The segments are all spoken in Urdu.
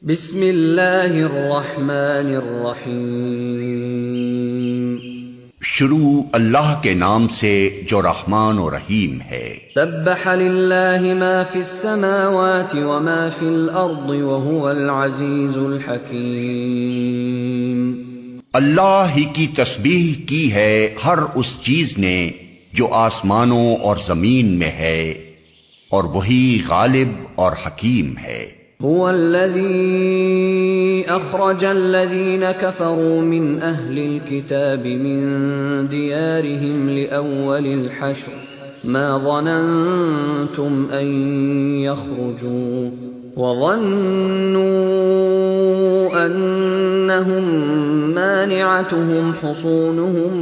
بسم اللہ الرحمن الرحیم۔ شروع اللہ کے نام سے جو رحمان و رحیم ہے۔ سبح للہ ما فی السماوات وما فی الارض وهو العزیز الحکیم۔ اللہ ہی کی تسبیح کی ہے ہر اس چیز نے جو آسمانوں اور زمین میں ہے، اور وہی غالب اور حکیم ہے۔ هو الذي أخرج الذين كفروا من أهل الكتاب من ديارهم لأول الحشر ما ظننتم أن يخرجوا وظنوا أنهم مانعتهم حصونهم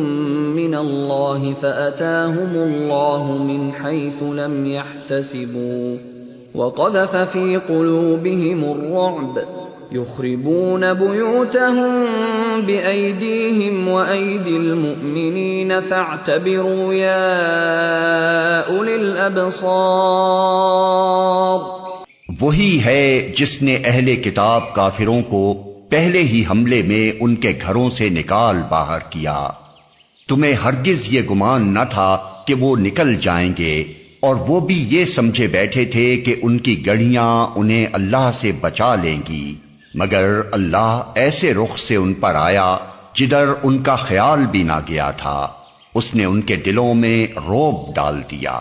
من الله فأتاهم الله من حيث لم يحتسبوا وقذف في قلوبهم الرعب يخربون بيوتهم بأيديهم وأيدي المؤمنين فاعتبروا يا أولي الأبصار۔ وہی ہے جس نے اہل کتاب کافروں کو پہلے ہی حملے میں ان کے گھروں سے نکال باہر کیا۔ تمہیں ہرگز یہ گمان نہ تھا کہ وہ نکل جائیں گے، اور وہ بھی یہ سمجھے بیٹھے تھے کہ ان کی گڑیاں انہیں اللہ سے بچا لیں گی، مگر اللہ ایسے رخ سے ان پر آیا جدھر ان کا خیال بھی نہ گیا تھا۔ اس نے ان کے دلوں میں رعب ڈال دیا۔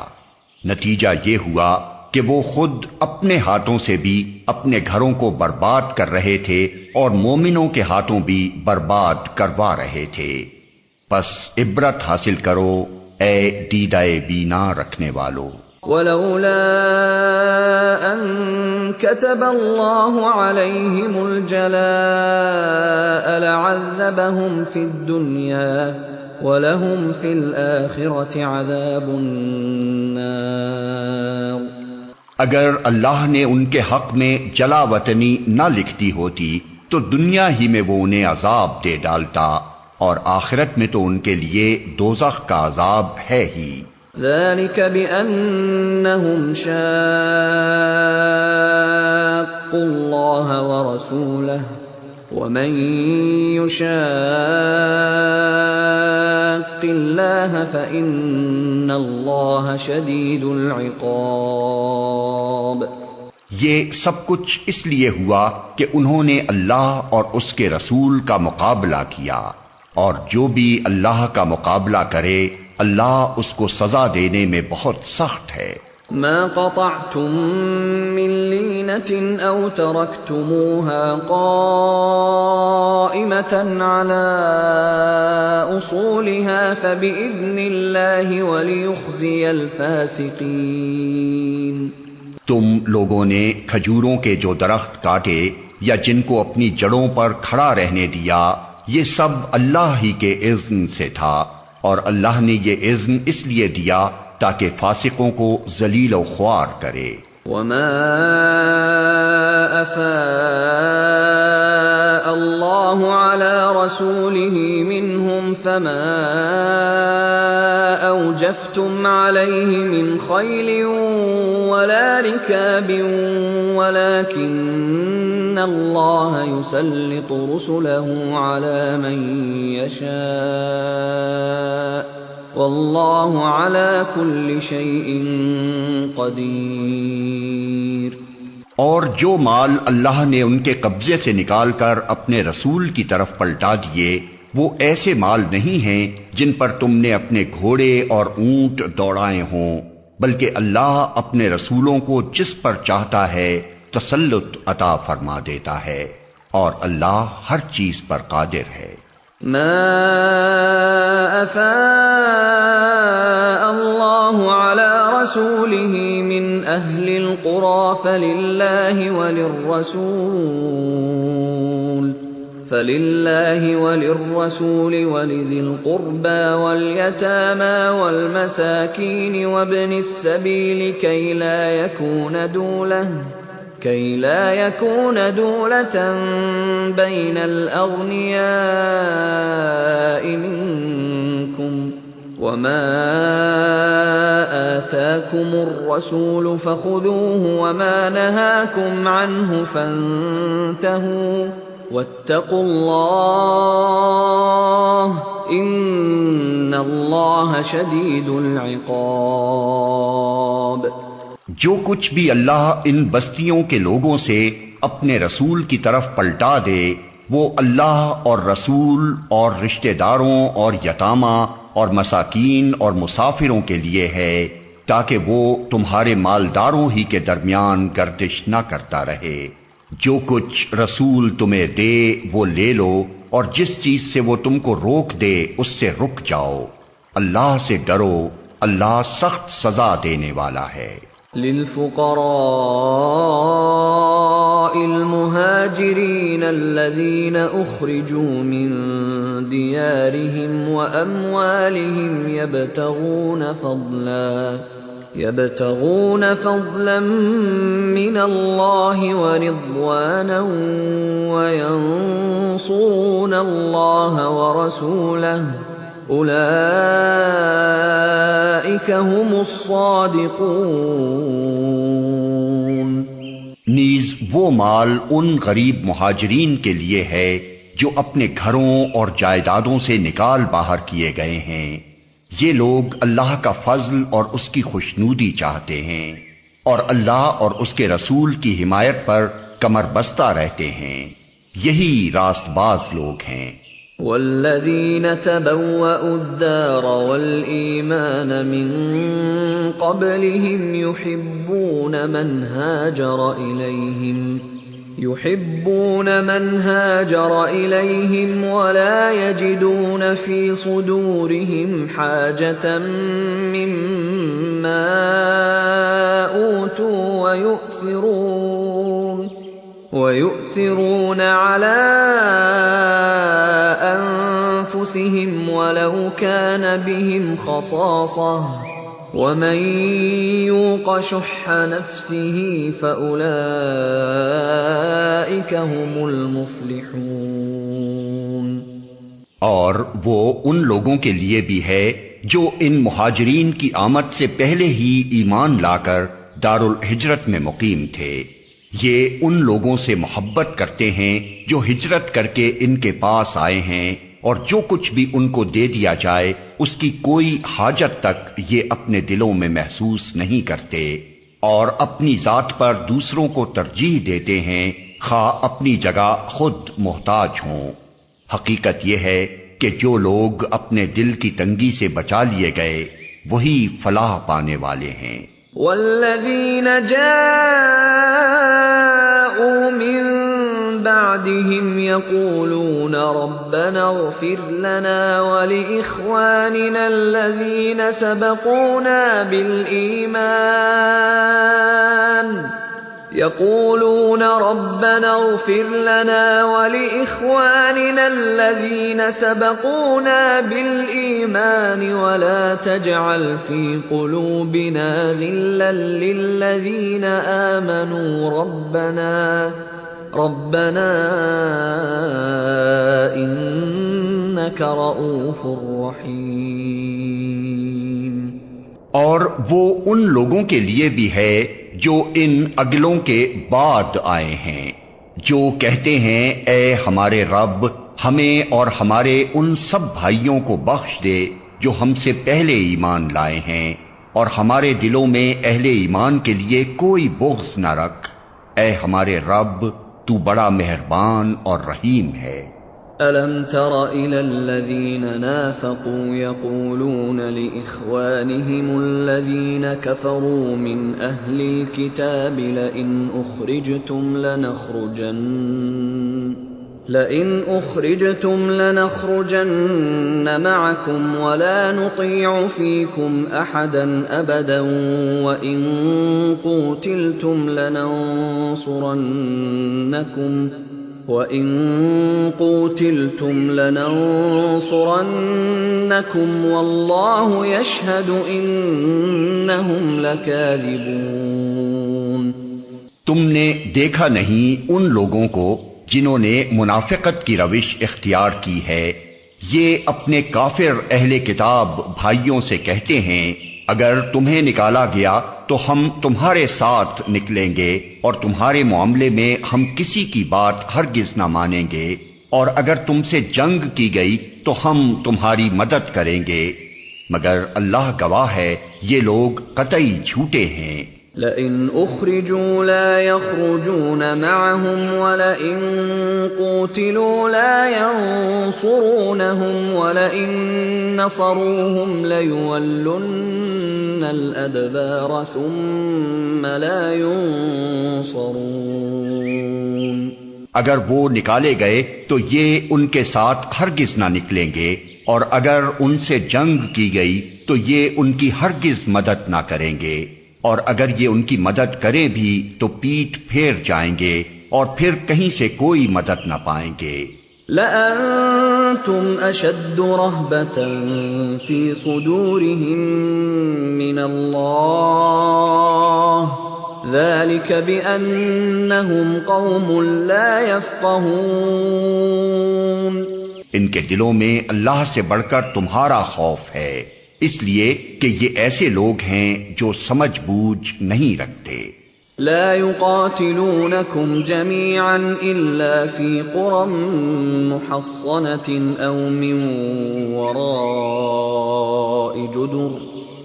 نتیجہ یہ ہوا کہ وہ خود اپنے ہاتھوں سے بھی اپنے گھروں کو برباد کر رہے تھے اور مومنوں کے ہاتھوں بھی برباد کروا رہے تھے۔ پس عبرت حاصل کرو اے دیدہ بینا رکھنے والو۔ ولولا ان كتب الله عليهم الجلاء لعذبهم في الدنيا ولهم في الآخرة عذاب النار۔ اگر اللہ نے ان کے حق میں جلا وطنی نہ لکھتی ہوتی تو دنیا ہی میں وہ انہیں عذاب دے ڈالتا، اور آخرت میں تو ان کے لیے دوزخ کا عذاب ہے ہی۔ ذلك بأنهم شاقوا الله ورسوله ومن يشاق الله فإن الله شديد العقاب۔ یہ سب کچھ اس لیے ہوا کہ انہوں نے اللہ اور اس کے رسول کا مقابلہ کیا، اور جو بھی اللہ کا مقابلہ کرے اللہ اس کو سزا دینے میں بہت سخت ہے۔ ما قطعتم من لینة او ترکتموها قائمة على اصولها فبإذن اللہ وليخزي الفاسقین۔ تم لوگوں نے کھجوروں کے جو درخت کاٹے یا جن کو اپنی جڑوں پر کھڑا رہنے دیا، یہ سب اللہ ہی کے اذن سے تھا، اور اللہ نے یہ اذن اس لیے دیا تاکہ فاسقوں کو ذلیل و خوار کرے۔ وما افاء اللہ علی رسوله منهم فما اوجفتم علیہ من خیل ولا رکاب ولكن اللہ يسلط رسله على من يشاء واللہ علی کل شیء قدیر۔ اور جو مال اللہ نے ان کے قبضے سے نکال کر اپنے رسول کی طرف پلٹا دیے، وہ ایسے مال نہیں ہیں جن پر تم نے اپنے گھوڑے اور اونٹ دوڑائے ہوں، بلکہ اللہ اپنے رسولوں کو جس پر چاہتا ہے تسلط عطا فرما دیتا ہے، اور اللہ ہر چیز پر قادر ہے۔ ما افاء اللہ علی رسوله من اہل القرى فللہ وللرسول ولذی القربى واليتامى والمساکین وابن السبیل كي لا يكون دولة بين الأغنياء منكم وما آتاكم الرسول فخذوه وما نهاكم عنه فانتهوا واتقوا اللہ ان اللہ شدید العقاب۔ جو کچھ بھی اللہ ان بستیوں کے لوگوں سے اپنے رسول کی طرف پلٹا دے وہ اللہ اور رسول اور رشتہ داروں اور یتامہ اور مساکین اور مسافروں کے لیے ہے، تاکہ وہ تمہارے مالداروں ہی کے درمیان گردش نہ کرتا رہے۔ جو کچھ رسول تمہیں دے وہ لے لو، اور جس چیز سے وہ تم کو روک دے اس سے رک جاؤ۔ اللہ سے ڈرو، اللہ سخت سزا دینے والا ہے۔ للفقراء المهاجرين الذين أخرجوا من ديارهم وأموالهم يبتغون فضلا من الله ورضوانا وينصرون الله ورسوله اولئک هم الصادقون۔ نیز وہ مال ان غریب مہاجرین کے لیے ہے جو اپنے گھروں اور جائیدادوں سے نکال باہر کیے گئے ہیں۔ یہ لوگ اللہ کا فضل اور اس کی خوشنودی چاہتے ہیں، اور اللہ اور اس کے رسول کی حمایت پر کمر بستہ رہتے ہیں، یہی راست باز لوگ ہیں۔ والذین تبوأوا الدار والایمان من قبلهم يحبون من هاجر إليهم ولا يجدون في صدورهم حاجة مما أوتوا ويؤثرون على أنفسهم ولو كان بهم خصاصة وَمَن يُوقَ شُحَّ نَفْسِهِ فَأُولَئِكَ هُمُ الْمُفْلِحُونَ۔ اور وہ ان لوگوں کے لیے بھی ہے جو ان مہاجرین کی آمد سے پہلے ہی ایمان لا کر دار الہجرت میں مقیم تھے۔ یہ ان لوگوں سے محبت کرتے ہیں جو ہجرت کر کے ان کے پاس آئے ہیں، اور جو کچھ بھی ان کو دے دیا جائے اس کی کوئی حاجت تک یہ اپنے دلوں میں محسوس نہیں کرتے، اور اپنی ذات پر دوسروں کو ترجیح دیتے ہیں خواہ اپنی جگہ خود محتاج ہوں۔ حقیقت یہ ہے کہ جو لوگ اپنے دل کی تنگی سے بچا لیے گئے وہی فلاح پانے والے ہیں۔ والذین جاءوا من بعدهم يقولون ربنا اغفر لنا ولإخواننا الذين سبقونا بالإيمان ولا تجعل في قلوبنا غلا للذين آمنوا ربنا انك رؤوف رحیم۔ اور وہ ان لوگوں کے لیے بھی ہے جو ان اگلوں کے بعد آئے ہیں، جو کہتے ہیں اے ہمارے رب ہمیں اور ہمارے ان سب بھائیوں کو بخش دے جو ہم سے پہلے ایمان لائے ہیں، اور ہمارے دلوں میں اہل ایمان کے لیے کوئی بغض نہ رکھ، اے ہمارے رب تو بڑا مہربان اور رحیم ہے۔ أَلَمْ تَرَ إِلَى الَّذِينَ نَافَقُوا يَقُولُونَ لِإِخْوَانِهِمُ الَّذِينَ كَفَرُوا مِنْ أَهْلِ الْكِتَابِ لَئِنْ أُخْرِجْتُمْ لَنَخْرُجَنَّ مَعَكُمْ وَلَا نُطِيعُ فِيكُمْ أَحَدًا أَبَدًا وَإِنْ قُوتِلْتُمْ لَنَنصُرَنَّكُمْ وَاللَّهُ يَشْهَدُ إِنَّهُمْ لَكَاذِبُونَ۔ تم نے دیکھا نہیں ان لوگوں کو جنہوں نے منافقت کی روش اختیار کی ہے، یہ اپنے کافر اہل کتاب بھائیوں سے کہتے ہیں اگر تمہیں نکالا گیا تو ہم تمہارے ساتھ نکلیں گے اور تمہارے معاملے میں ہم کسی کی بات ہرگز نہ مانیں گے، اور اگر تم سے جنگ کی گئی تو ہم تمہاری مدد کریں گے، مگر اللہ گواہ ہے یہ لوگ قطعی جھوٹے ہیں۔ لئن اخرجوا لا يخرجون معهم ولئن قوتلوا لا ينصرونهم ولئن نصروهم ليولن الأدبار ثم لا ينصرون۔ اگر وہ نکالے گئے تو یہ ان کے ساتھ ہرگز نہ نکلیں گے، اور اگر ان سے جنگ کی گئی تو یہ ان کی ہرگز مدد نہ کریں گے، اور اگر یہ ان کی مدد کریں بھی تو پیٹ پھیر جائیں گے اور پھر کہیں سے کوئی مدد نہ پائیں گے۔ لَأَنْتُمْ أَشَدُّ رَهْبَةً فِي صُدُورِهِم مِّنَ اللَّهِ ذَلِكَ بِأَنَّهُمْ قَوْمٌ لَا يَفْقَهُونَ۔ ان کے دلوں میں اللہ سے بڑھ کر تمہارا خوف ہے، اس لیے کہ یہ ایسے لوگ ہیں جو سمجھ بوجھ نہیں رکھتے۔ لا يقاتلونكم جميعا إلا في قرى محصنة أو من وراء جدر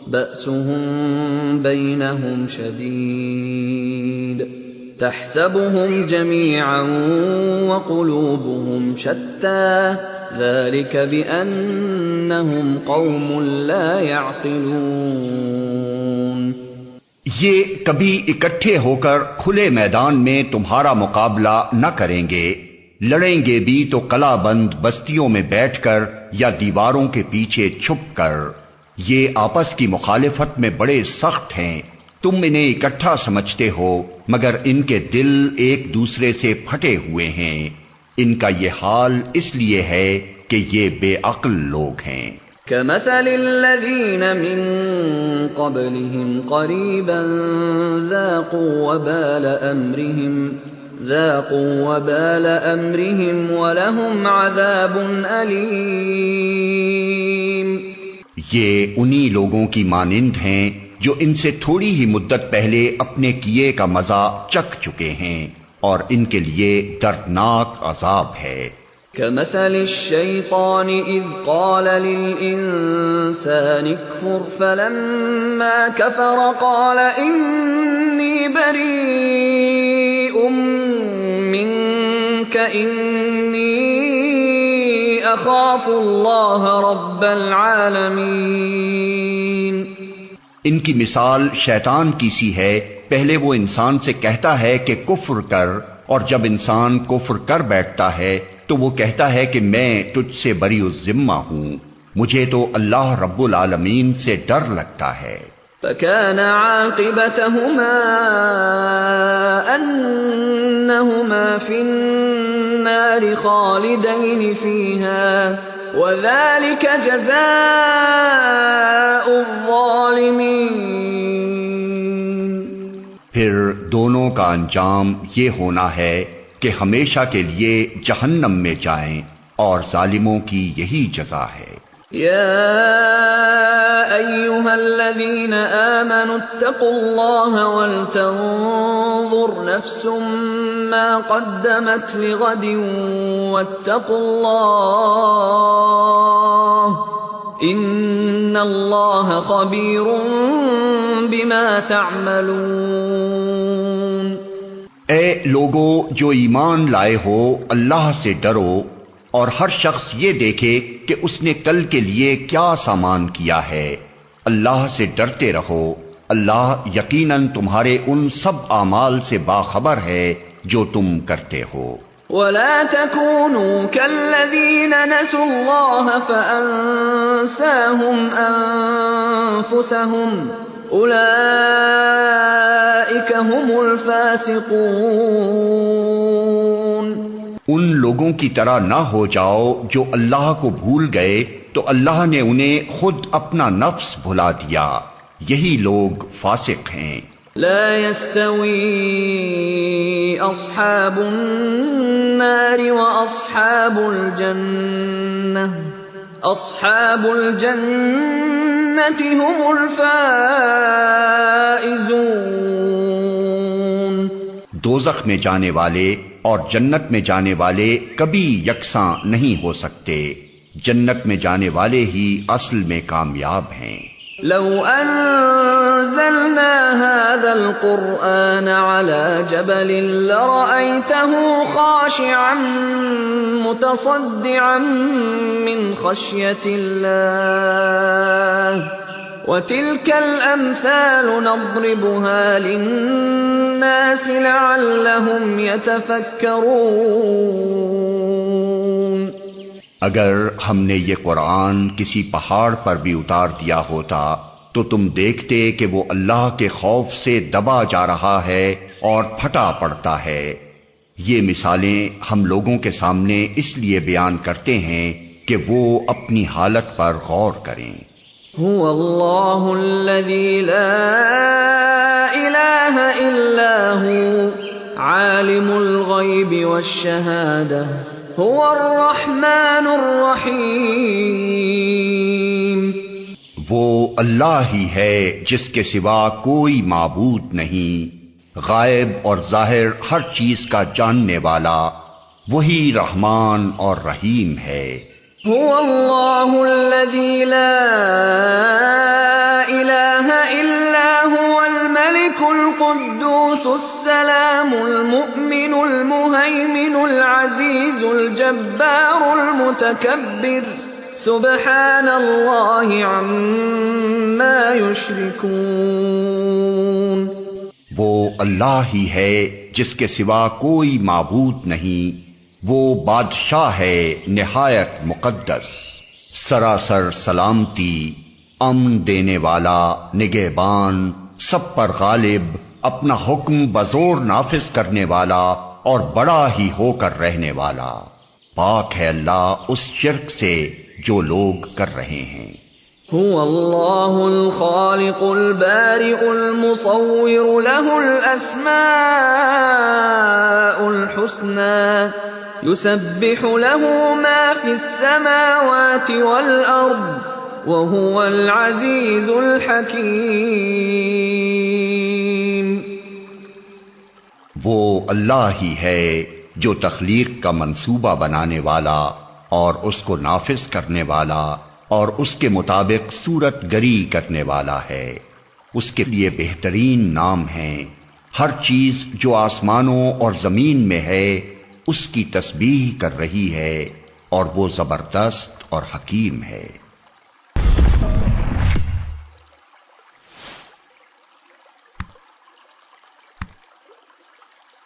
بأسهم بينهم شديد تحسبهم جميعا وقلوبهم شتى ذلك بأنهم قوم لا يعقلون۔ یہ کبھی اکٹھے ہو کر کھلے میدان میں تمہارا مقابلہ نہ کریں گے، لڑیں گے بھی تو قلعہ بند بستیوں میں بیٹھ کر یا دیواروں کے پیچھے چھپ کر۔ یہ آپس کی مخالفت میں بڑے سخت ہیں، تم انہیں اکٹھا سمجھتے ہو مگر ان کے دل ایک دوسرے سے پھٹے ہوئے ہیں۔ ان کا یہ حال اس لیے ہے کہ یہ بے عقل لوگ ہیں۔ كمثل الذين من قبلهم قريبا ذاقوا وبال أمرهم ولهم عذاب أليم۔ یہ انہی لوگوں کی مانند ہیں جو ان سے تھوڑی ہی مدت پہلے اپنے کیے کا مزہ چکھ چکے ہیں، اور ان کے لیے دردناک عذاب ہے۔ كمثل الشيطان إذ قال للإنسان اكفر فلما كفر قال إني بريء منك إني أخاف الله رب العالمين۔ ان کی مثال شیطان کی سی ہے، پہلے وہ انسان سے کہتا ہے کہ کفر کر، اور جب انسان کفر کر بیٹھتا ہے تو وہ کہتا ہے کہ میں تجھ سے بری الذمہ ہوں، مجھے تو اللہ رب العالمین سے ڈر لگتا ہے۔ فَكَانَ عَاقِبَتَهُمَا أَنَّهُمَا فِي النَّارِ خَالِدَيْنِ فِيهَا وَذَلِكَ جَزَاءُ الظَّالِمِينَ۔ پھر دونوں کا انجام یہ ہونا ہے کہ ہمیشہ کے لیے جہنم میں جائیں، اور ظالموں کی یہی جزا ہے۔ یا ایھا الذین آمنوا اتقوا اللہ ولتنظر نفس ما قدمت لغد واتقوا اللہ ان اللہ خبیر بما تعملون۔ اے لوگو جو ایمان لائے ہو، اللہ سے ڈرو، اور ہر شخص یہ دیکھے کہ اس نے کل کے لیے کیا سامان کیا ہے۔ اللہ سے ڈرتے رہو، اللہ یقیناً تمہارے ان سب اعمال سے باخبر ہے جو تم کرتے ہو۔ وَلَا تَكُونُوا كَالَّذِينَ نَسُوا اللَّهَ فَأَنسَاهُمْ أَنفُسَهُمْ اولئک هم الفاسقون۔ ان لوگوں کی طرح نہ ہو جاؤ جو اللہ کو بھول گئے تو اللہ نے انہیں خود اپنا نفس بھلا دیا، یہی لوگ فاسق ہیں۔ لا يستوي اصحاب النار واصحاب الجنہ اصحاب الجنة هم الفائزون. دوزخ میں جانے والے اور جنت میں جانے والے کبھی یکساں نہیں ہو سکتے. جنت میں جانے والے ہی اصل میں کامیاب ہیں. لو انزلنا هذا القرآن على جبل لرأيته خاشعا متصدعا من خشية الله وتلك الأمثال نضربها للناس لعلهم يتفكرون. اگر ہم نے یہ قرآن کسی پہاڑ پر بھی اتار دیا ہوتا تو تم دیکھتے کہ وہ اللہ کے خوف سے دبا جا رہا ہے اور پھٹا پڑتا ہے. یہ مثالیں ہم لوگوں کے سامنے اس لیے بیان کرتے ہیں کہ وہ اپنی حالت پر غور کریں. هو اللہ الذی لا الہ الا هو عالم الغیب والشہادہ هو الرحمن الرحیم. وہ اللہ ہی ہے جس کے سوا کوئی معبود نہیں، غائب اور ظاہر ہر چیز کا جاننے والا، وہی رحمان اور رحیم ہے. هو اللہ الذی لا الہ الا هو الملک القدوس السلام المؤمن المہیمن العزیز الجبار المتکبر سبحان اللہ عما یشرکون. وہ اللہ ہی ہے جس کے سوا کوئی معبود نہیں، وہ بادشاہ ہے نہایت مقدس، سراسر سلامتی، امن دینے والا، نگہبان، سب پر غالب، اپنا حکم بزور نافذ کرنے والا اور بڑا ہی ہو کر رہنے والا. پاک ہے اللہ اس شرک سے جو لوگ کر رہے ہیں. هو اللہ الخالق البارئ المصور له الاسماء الحسنى يسبح له ما في السماوات والارض وهو العزيز الحكيم. وہ اللہ ہی ہے جو تخلیق کا منصوبہ بنانے والا اور اس کو نافذ کرنے والا اور اس کے مطابق صورت گری کرنے والا ہے. اس کے لیے بہترین نام ہیں. ہر چیز جو آسمانوں اور زمین میں ہے اس کی تسبیح کر رہی ہے اور وہ زبردست اور حکیم ہے.